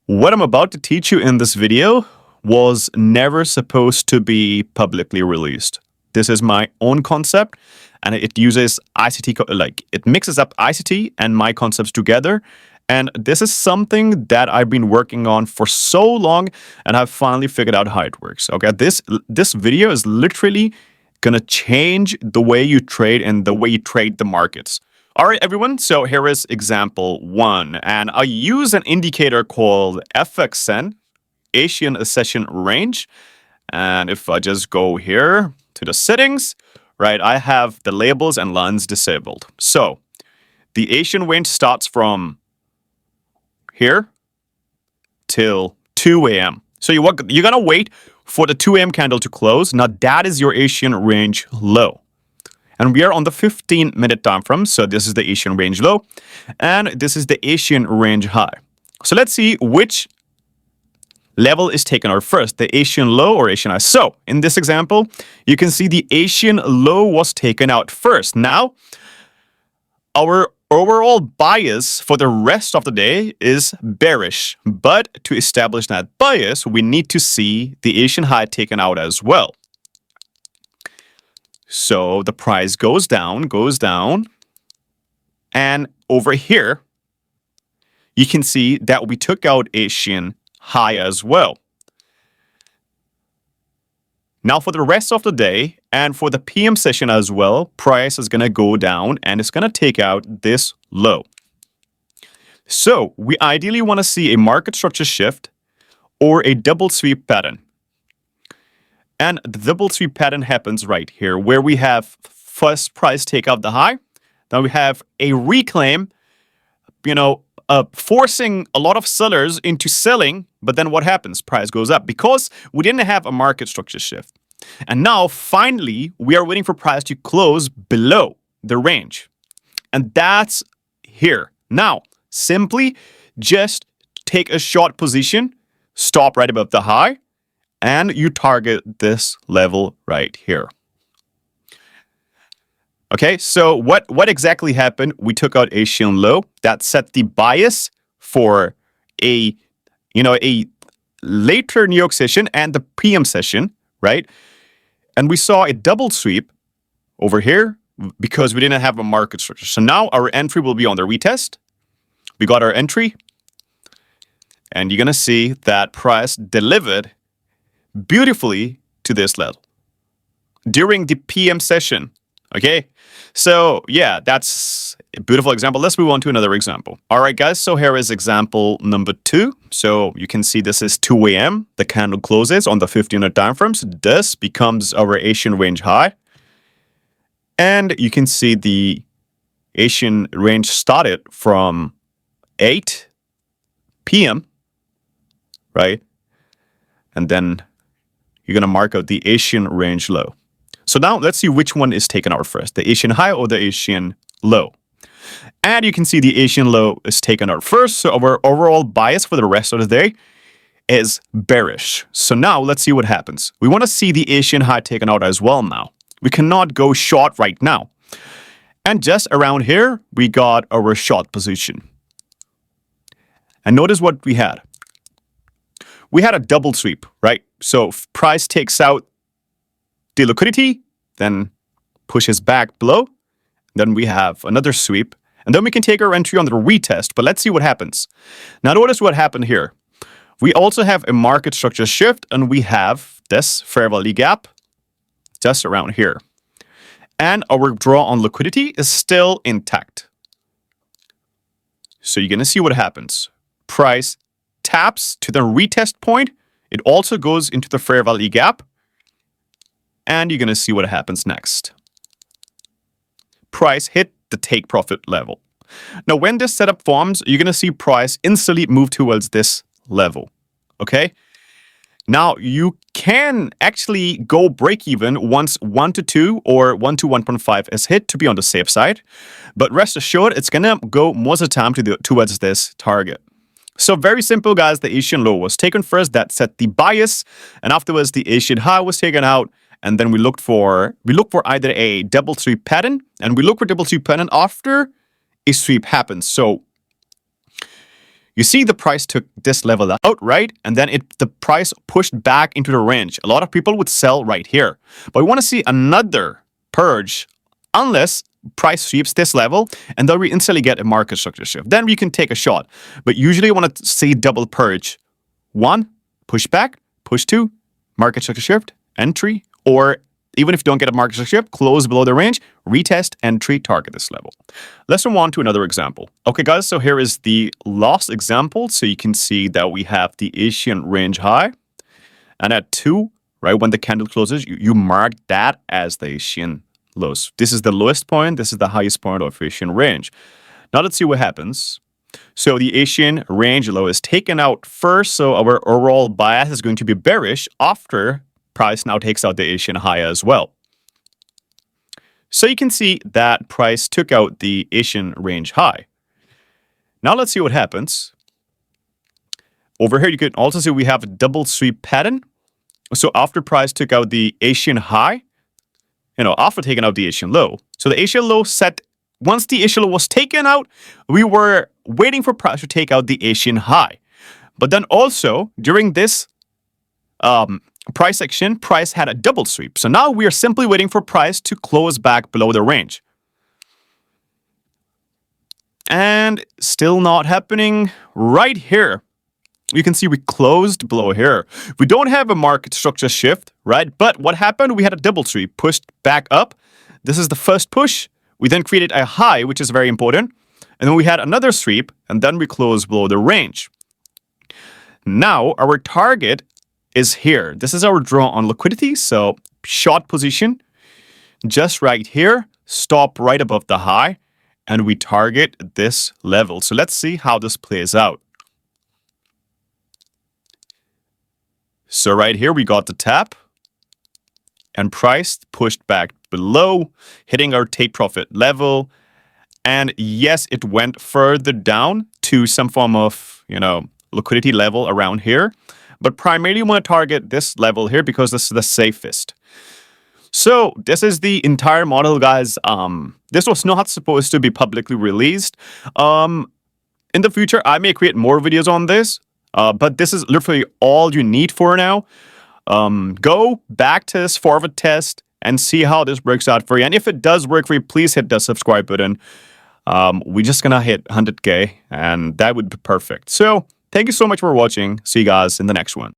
What I'm about to teach you in this video was never supposed to be publicly released. This is my own concept, and it uses ICT, it mixes up ICT and my concepts together. And this is something that I've been working on for so long, and I've finally figured out how it works. Okay, this video is literally gonna change the way you trade and the way you trade the markets. All right, everyone, so here is example 1, and I use an indicator called FXN, Asian Session Range. And if I just go here to the settings, right, I have the labels and lines disabled. So the Asian range starts from here till 2 a.m. So you're gonna wait for the 2 a.m. candle to close. Now that is your Asian range low. And we are on the 15-minute time frame. So this is the Asian range low, and this is the Asian range high. So let's see which level is taken out first, the Asian low or Asian high. So in this example, you can see the Asian low was taken out first. Now, our overall bias for the rest of the day is bearish. But to establish that bias, we need to see the Asian high taken out as well. So the price goes down, and over here, you can see that we took out Asian high as well. Now for the rest of the day and for the PM session as well, price is going to go down and it's going to take out this low. So we ideally want to see a market structure shift or a double sweep pattern. And the double sweep pattern happens right here, where we have first price take out the high. Then we have a reclaim, forcing a lot of sellers into selling. But then what happens? Price goes up because we didn't have a market structure shift. And now, finally, we are waiting for price to close below the range. And that's here. Now, simply just take a short position, stop right above the high, and you target this level right here. Okay, so what exactly happened? We took out Asian low. That set the bias for a later New York session and the PM session, right? And we saw a double sweep over here because we didn't have a market structure. So now our entry will be on the retest. We got our entry, and you're gonna see that price delivered beautifully to this level during the PM session. Okay, so yeah, that's a beautiful example. Let's move on to another example. All right, guys, so here is example number 2. So you can see this is 2 a.m. The candle closes on the 15-minute time frames. This becomes our Asian range high. And you can see the Asian range started from 8 p.m., right? And then you're going to mark out the Asian range low. So now let's see which one is taken out first, the Asian high or the Asian low. And you can see the Asian low is taken out first. So our overall bias for the rest of the day is bearish. So now let's see what happens. We want to see the Asian high taken out as well now. We cannot go short right now. And just around here, we got our short position. And notice what we had. We had a double sweep, right? So price takes out the liquidity, then pushes back below. Then we have another sweep, and then we can take our entry on the retest. But let's see what happens. Now notice what happened here. We also have a market structure shift, and we have this fair value gap just around here. And our draw on liquidity is still intact. So you're going to see what happens. Price taps to the retest point. It also goes into the fair value gap. And you're going to see what happens next. Price hit the take profit level. Now, when this setup forms, you're going to see price instantly move towards this level. Okay? Now, you can actually go break even once 1 to 2 or 1 to 1.5 is hit to be on the safe side. But rest assured, it's going to go most of the time towards this target. So very simple, guys. The Asian low was taken first. That set the bias. And afterwards, the Asian high was taken out. And then we look for either a double sweep pattern, and we look for double sweep pattern after a sweep happens. So You see the price took this level out, right? And then the price pushed back into the range. A lot of people would sell right here. But we want to see another purge unless price sweeps this level, and then we instantly get a market structure shift. Then we can take a shot. But usually you want to see double purge. 1, push back, push 2, market structure shift, entry, or even if you don't get a market structure shift, close below the range, retest, entry, target this level. Let's move on to another example. Okay, guys, so here is the last example. So you can see that we have the Asian range high. And at 2, right, when the candle closes, you mark that as the Asian lows. This is the lowest point. This is the highest point of Asian range. Now let's see what happens. So the Asian range low is taken out first. So our overall bias is going to be bearish after price now takes out the Asian high as well. So you can see that price took out the Asian range high. Now let's see what happens. Over here, you can also see we have a double sweep pattern. So after price took out the Asian high, after taking out the Asian low. So the Asian low set, once the Asian low was taken out, we were waiting for price to take out the Asian high. But then also during this price action, price had a double sweep. So now we are simply waiting for price to close back below the range. And still not happening. Right here, you can see we closed below here. We don't have a market structure shift, right? But what happened? We had a double sweep, pushed back up. This is the first push. We then created a high, which is very important. And then we had another sweep, and then we closed below the range. Now, our target is here. This is our draw on liquidity. So short position, just right here, stop right above the high, and we target this level. So let's see how this plays out. So right here, we got the tap, and price pushed back below, hitting our take profit level. And yes, it went further down to some form of, liquidity level around here. But primarily, we want to target this level here because this is the safest. So this is the entire model, guys. This was not supposed to be publicly released. In the future, I may create more videos on this. But this is literally all you need for now. Go backtest, forward test, and see how this works out for you. And if it does work for you, please hit the subscribe button. We're just gonna hit 100K, and that would be perfect. So thank you so much for watching. See you guys in the next one.